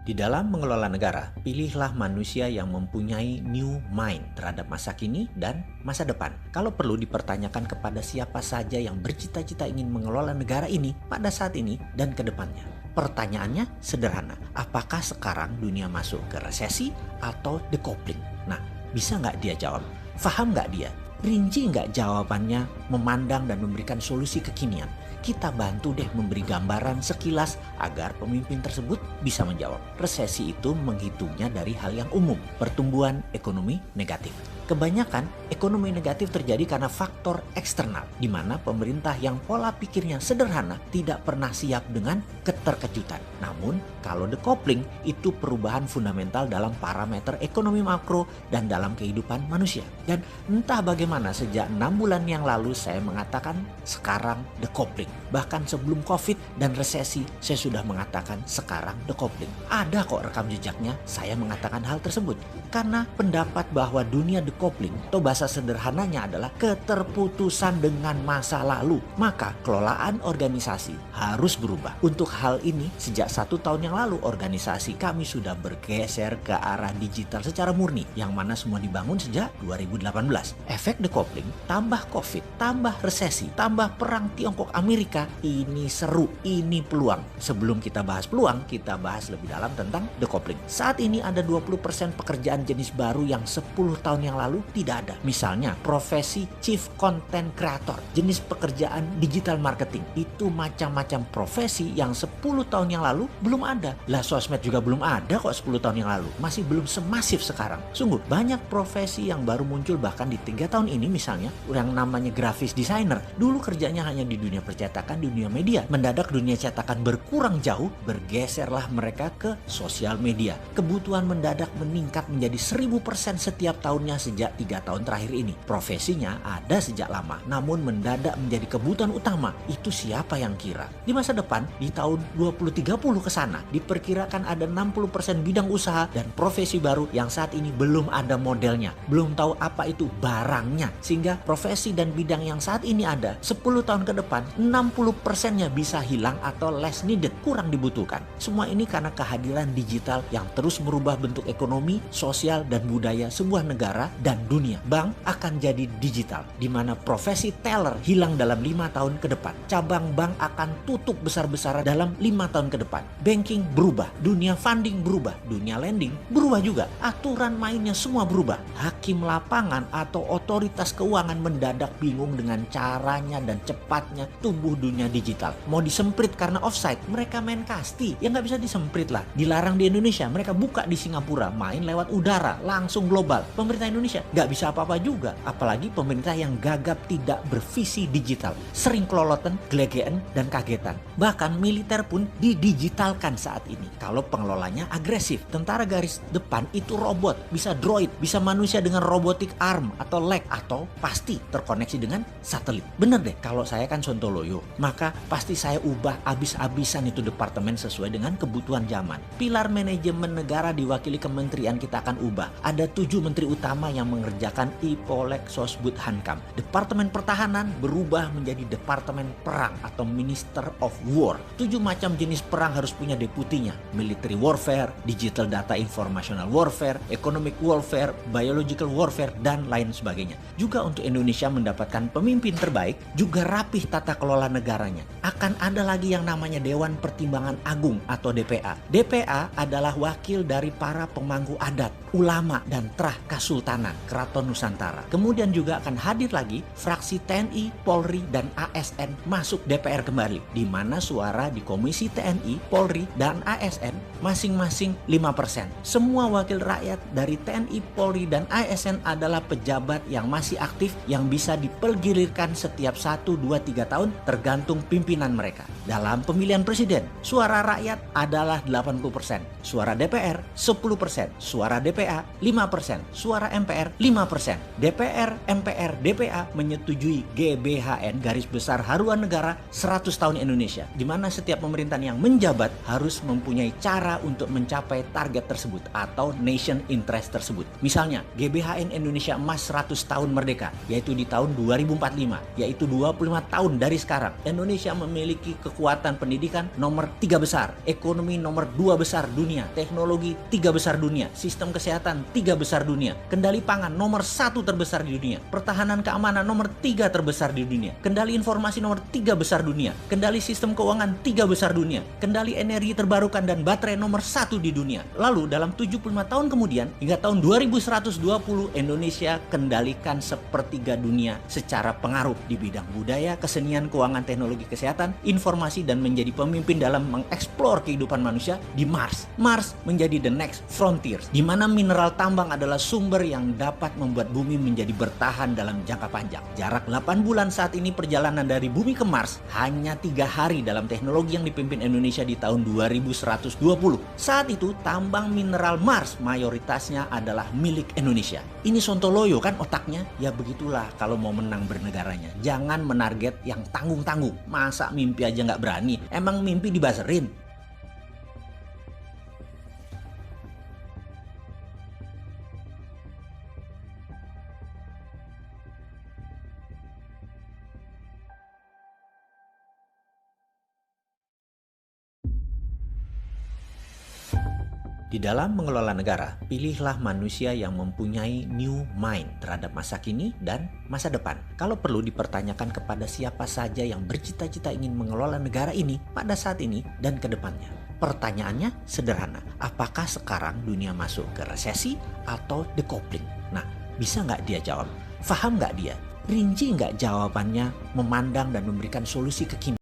Di dalam mengelola negara, pilihlah manusia yang mempunyai new mind terhadap masa kini dan masa depan. Kalau perlu dipertanyakan kepada siapa saja yang bercita-cita ingin mengelola negara ini pada saat ini dan ke depannya. Pertanyaannya sederhana, apakah sekarang dunia masuk ke resesi atau decoupling? Nah, bisa nggak dia jawab? Paham nggak dia? Rinci nggak jawabannya, memandang dan memberikan solusi kekinian? Kita bantu deh memberi gambaran sekilas agar pemimpin tersebut bisa menjawab. Resesi itu menghitungnya dari hal yang umum, pertumbuhan ekonomi negatif. Kebanyakan ekonomi negatif terjadi karena faktor eksternal, di mana pemerintah yang pola pikirnya sederhana tidak pernah siap dengan keterkejutan. Namun, kalau decoupling itu perubahan fundamental dalam parameter ekonomi makro dan dalam kehidupan manusia. Dan entah bagaimana sejak 6 bulan yang lalu saya mengatakan sekarang decoupling. Bahkan sebelum COVID dan resesi saya sudah mengatakan sekarang decoupling. Ada kok rekam jejaknya saya mengatakan hal tersebut. Karena pendapat bahwa dunia decoupling atau bahasa sederhananya adalah keterputusan dengan masa lalu. Maka kelolaan organisasi harus berubah. Untuk hal ini sejak 1 tahun yang lalu organisasi kami sudah bergeser ke arah digital secara murni. Yang mana semua dibangun sejak 2018. Efek decoupling tambah COVID, tambah resesi, tambah perang Tiongkok Amerika. Ini seru, ini peluang. Sebelum kita bahas peluang, kita bahas lebih dalam tentang decoupling. Saat ini ada 20% pekerjaan jenis baru yang 10 tahun yang lalu tidak ada. Misalnya profesi Chief Content Creator, jenis pekerjaan digital marketing. Itu macam-macam profesi yang 10 tahun yang lalu belum ada. Lah sosmed juga belum ada kok 10 tahun yang lalu. Masih belum semasif sekarang. Sungguh banyak profesi yang baru muncul bahkan di 3 tahun ini misalnya yang namanya graphics designer. Dulu kerjanya hanya di dunia percetakan, di dunia media. Mendadak dunia cetakan berkurang jauh, bergeserlah mereka ke sosial media. Kebutuhan mendadak meningkat menjadi 1000% setiap tahunnya sejak 3 tahun terakhir ini. Profesinya ada sejak lama, namun mendadak menjadi kebutuhan utama. Itu siapa yang kira? Di masa depan, di tahun 2030 ke sana, diperkirakan ada 60% bidang usaha dan profesi baru yang saat ini belum ada modelnya. Belum tahu apa itu barangnya. Sehingga profesi dan bidang yang saat ini ada, 10 tahun ke depan, 60%-nya bisa hilang atau less needed, kurang dibutuhkan. Semua ini karena kehadiran digital yang terus merubah bentuk ekonomi, sosial dan budaya sebuah negara dan dunia. Bank akan jadi digital, di mana profesi teller hilang dalam 5 tahun ke depan. Cabang bank akan tutup besar-besaran dalam 5 tahun ke depan. Banking berubah, dunia funding berubah, dunia lending berubah juga. Aturan mainnya semua berubah. Hakim lapangan atau otoritas keuangan mendadak bingung dengan caranya dan cepatnya tumbuh dunia digital. Mau disemprit karena offside, mereka main kasti. Ya nggak bisa disemprit lah. Dilarang di Indonesia, mereka buka di Singapura, main lewat udara, langsung global. Pemerintah Indonesia nggak bisa apa-apa juga. Apalagi pemerintah yang gagap tidak bervisi digital. Sering keloloten, gelegean, dan kagetan. Bahkan militer pun didigitalkan saat ini. Kalau pengelolanya agresif. Tentara garis depan itu robot, bisa droid, bisa manusia dengan robotic arm atau leg, atau pasti terkoneksi dengan satelit. Bener deh, kalau saya kan sontoloyo, maka pasti saya ubah abis-abisan itu departemen sesuai dengan kebutuhan zaman. Pilar manajemen negara diwakili kementerian kita akan ubah. Ada 7 menteri utama yang mengerjakan Ipolek Sosbud Hankam. Departemen pertahanan berubah menjadi departemen perang atau Minister of War. 7 macam jenis perang harus punya deputinya. Military warfare, digital data informational warfare, economic warfare, biological warfare, dan lain sebagainya. Juga untuk Indonesia mendapatkan pemimpin terbaik, juga rapih tata kelola negaranya. Akan ada lagi yang namanya Dewan Pertimbangan Agung atau DPA. DPA adalah wakil dari para pemangku adat, ulama, dan trah Kasultanan, Keraton Nusantara. Kemudian juga akan hadir lagi fraksi TNI, Polri, dan ASN masuk DPR kembali, di mana suara di Komisi TNI, Polri, dan ASN masing-masing 5%. Semua wakil rakyat dari TNI, Polri, dan ASN adalah pejabat yang masih aktif yang bisa dipergilirkan setiap 1, 2, 3 tahun tergantung pimpinan mereka. Dalam pemilihan presiden, suara rakyat adalah 80%, suara DPR 10%, suara DPD DPA 5%, suara MPR 5%. DPR, MPR, DPA menyetujui GBHN garis besar haluan negara 100 tahun Indonesia, di mana setiap pemerintahan yang menjabat harus mempunyai cara untuk mencapai target tersebut atau nation interest tersebut. Misalnya, GBHN Indonesia Emas 100 tahun merdeka, yaitu di tahun 2045, yaitu 25 tahun dari sekarang. Indonesia memiliki kekuatan pendidikan nomor 3 besar, ekonomi nomor 2 besar dunia, teknologi 3 besar dunia, sistem kesehatan 3 besar dunia, kendali pangan nomor 1 terbesar di dunia, pertahanan keamanan nomor 3 terbesar di dunia, kendali informasi nomor 3 besar dunia, kendali sistem keuangan 3 besar dunia, kendali energi terbarukan dan baterai nomor 1 di dunia. Lalu dalam 75 tahun kemudian, hingga tahun 2120, Indonesia kendalikan sepertiga dunia secara pengaruh di bidang budaya, kesenian, keuangan, teknologi, kesehatan, informasi, dan menjadi pemimpin dalam mengeksplor kehidupan manusia di Mars. Mars menjadi the next frontier, di mana mineral tambang adalah sumber yang dapat membuat bumi menjadi bertahan dalam jangka panjang. Jarak 8 bulan saat ini perjalanan dari bumi ke Mars hanya 3 hari dalam teknologi yang dipimpin Indonesia di tahun 2120. Saat itu tambang mineral Mars mayoritasnya adalah milik Indonesia. Ini sontoloyo kan otaknya? Ya begitulah kalau mau menang bernegaranya. Jangan menarget yang tanggung-tanggung. Masa mimpi aja nggak berani? Emang mimpi dibaserin? Di dalam mengelola negara, pilihlah manusia yang mempunyai new mind terhadap masa kini dan masa depan. Kalau perlu dipertanyakan kepada siapa saja yang bercita-cita ingin mengelola negara ini pada saat ini dan ke depannya. Pertanyaannya sederhana, apakah sekarang dunia masuk ke resesi atau decoupling? Nah, bisa nggak dia jawab? Faham nggak dia? Rinci nggak jawabannya, memandang dan memberikan solusi kekinian?